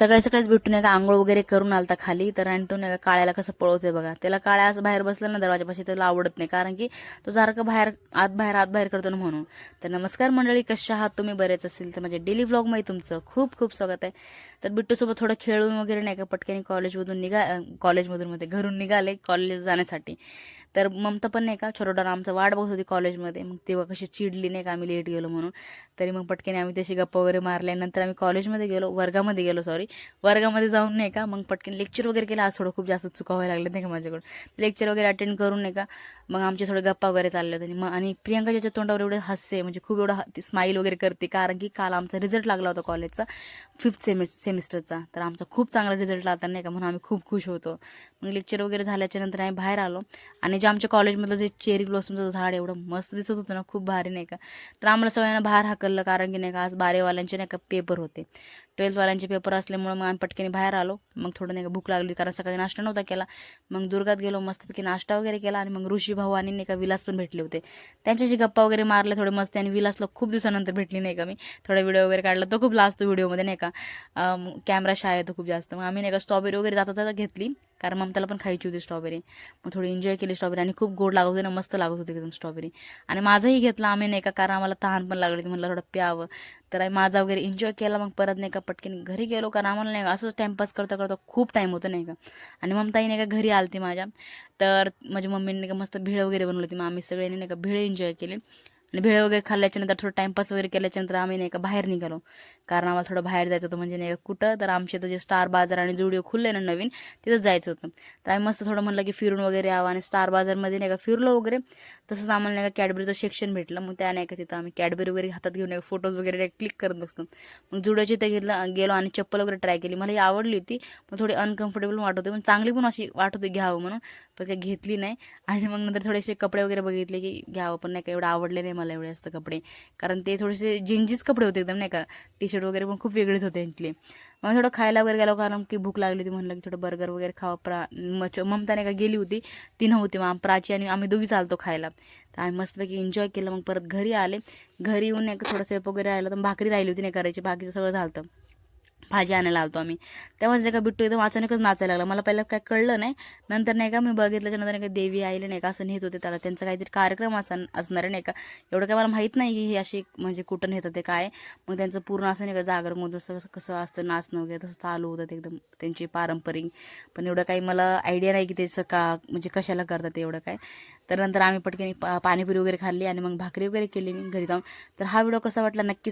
सकाळी सकाळीच भेटून एका आंघोळ वगैरे करून आलता खाली. तर आणि तो नाही का काळ्याला कसं पळवतोय बघा. त्याला काळ्या असं बाहेर बसलं ना दरवाजापाशी त्याला आवडत नाही, कारण की तो सारखं आत बाहेर करतो ना म्हणून. तर नमस्कार मंडळी, कशा आहात तुम्ही? बरेच असेल तर माझ्या डेली व्लॉगमध्ये तुमचं खूप खूप स्वागत आहे. तर बिट्टूसोबत थोडं खेळून वगैरे नाही का पटकन कॉलेजमधून मध्ये घरून निघाले कॉलेज जाण्यासाठी. तर ममता पण नाही का छोटा आमचा वाट बघत होती कॉलेजमध्ये. मग तेव्हा कशी चिडली नाही का आम्ही लेट गेलो म्हणून. तरी मग पटकन आम्ही त्याशी गप्पा वगैरे मारल्यानंतर आम्ही वर्गामध्ये गेलो सॉरी. वर्गामध्ये जाऊन नाही का मग पटकन लेक्चर वगैरे केलं. आज थोडं खूप जास्त चुका व्हायला लागल्या नाही का माझ्याकडून. लेक्चर वगैरे अटेंड करून नाही का मग आमचे थोडे गप्पा वगैरे चालले होते. मग आणि प्रियंकाच्या तोंडावर एवढे हास्य, म्हणजे खूप एवढं ती स्माईल वगैरे करते, कारण की काल आमचा रिझल्ट लागला होता कॉलेजचा 5th सेमिस्टरचा. तर आमचा खूप चांगला रिझल्ट लागला नाही का, म्हणून आम्ही खूप खुश होतो. मग लेक्चर वगैरे झाल्याच्या नंतर आम्ही बाहेर आलो. आणि जे आमच्या कॉलेजमधलं जे चेरी ब्लॉसमचं झाड एवढं मस्त दिसत होतं ना, खूप भारी नाही का. तर आम्हाला सगळ्यांना बाहेर हाकललं, कारण की नाही का आज 12वाल्यांचे नाही का पेपर होते. 12वाल्यांचे पेपर असल्यामुळे मग आम्ही पटकन बाहेर आलो. मग थोडं नाही का भूक लागली, कारण सकाळी नाश्ता नव्हता केला. मग दुर्गात गेलो, मस्तपैकी नाश्ता वगैरे केला. आणि मग ऋषी भाऊ आणि नाही का विलास पण भेटले होते. त्यांच्याशी गप्पा वगैरे मारले थोडे मस्त. आणि विलासला खूप दिवसानंतर भेटली नाही का मी. थोडा व्हिडिओ वगैरे काढला, तो खूप लाजतो व्हिडिओमध्ये नाही का. कॅमेरा शाय येतो खूप जास्त. मग आम्ही नाही का स्ट्रॉबेरी वगैरे जाता घेतली, कारण मग त्याला पण खायची होती स्ट्रॉबेरी. मग थोडी एन्जॉय केली स्ट्रॉबेरी, आणि खूप गोड लागत होती ना, मस्त लागत होती एकदम स्ट्रॉबेरी. आणि माझंही घेतलं आम्ही नाही का, कारण आम्हाला तहान पण लागली होती, म्हणलं थोडं प्यावं. तर आम्ही माझा वगैरे एन्जॉय केला. मग परत नाही का पटकन घरी गेलो, कारण आम्हाला नाही का असंच टाईमपास करता करता खूप टाईम होतो नाही का. आणि ममताई नाही का घरी आलती माझ्या. तर माझ्या मम्मीने नाही का मस्त भेळ वगैरे बनवली होती. मग आम्ही सगळ्यांनी नाही का भेळ एन्जॉय केली. आणि भेळ वगैरे खाल्ल्याच्यानंतर थोडं टाईमपास वगैरे केल्याच्यानंतर आम्ही नाही का बाहेर निघालो, कारण आम्हाला थोडं बाहेर जायचं होतं. म्हणजे नाही का कुठं, तर आमच्या इथं जे स्टार बाजार आणि जुडिओ खुलले ना नवीन, तिथं जायचं होतं. तर आम्ही मस्त थोडं म्हणलं की फिरून वगैरे यावं. आणि स्टार बाजारमध्ये नाही का फिरलो वगैरे. तसंच आम्हाला नाही का कॅडबरीचं सेक्शन भेटलं. मग त्या नाही का तिथं आम्ही कॅडबरी वगैरे हातात घेऊन फोटोज वगैरे क्लिक करत बसतो. मग जुडिओच्या इथं गेलो आणि चप्पल वगैरे ट्राय केली. मला ही आवडली होती, पण थोडी अनकम्फर्टेबल वाटत होती, पण चांगली पण अशी वाटत होती घ्यावं म्हणून. पण काही घेतली नाही. आणि मग नंतर थोडेसे कपडे वगैरे बघितले की घ्यावं, पण नाही का एवढं आवडले नाही मला एवढे जास्त कपडे, कारण ते थोडेसे जीन्स कपडे होते एकदम नाही का. टी शर्ट वगैरे पण खूप वेगळेच होते इथले. मग थोडं खायला वगैरे गेलो, कारण की भूक लागली होती. म्हणलं की थोडं बर्गर वगैरे खावं. ममता नाही का गेली होती, ती नव्हती. मग प्राची आणि आम्ही दोघी चालतो खायला. तर आम्ही मस्तपैकी एन्जॉय केलं. मग परत घरी आले. घरी येऊन नाही का थोडं स्वयंपाक वगैरे राहिलं, तर भाकरी राहिली होती नाही करायची, बाकीचं सगळं झालं. भाजी आणायला आलतो आम्ही. तेव्हाच नाही का बिट्टू एकदम अचानकच नाचायला लागला. मला पहिलं काय कळलं नाही. नंतर नाही का मी बघितल्याच्या नंतर नाही का देवी आईले नाही का असं नेत होते त्याला, त्यांचा काहीतरी कार्यक्रम असणार आहे नाही का. एवढं काय मला माहीत नाही की हे असे म्हणजे कुठं नेत होते काय. मग त्यांचं पूर्ण असं नाही का जागरमधून जसं कसं असतं नाचणं वगैरे तसं चालू होतं ते एकदम त्यांची पारंपरिक. पण एवढं काही मला आयडिया नाही की त्याचं का म्हणजे कशाला करतात एवढं काय. तर नंतर आम्ही पटकन पाणीपुरी वगैरे खाल्ली, आणि मग भाकरी वगैरे केली मी घरी जाऊन. तर हा व्हिडिओ कसा वाटला नक्की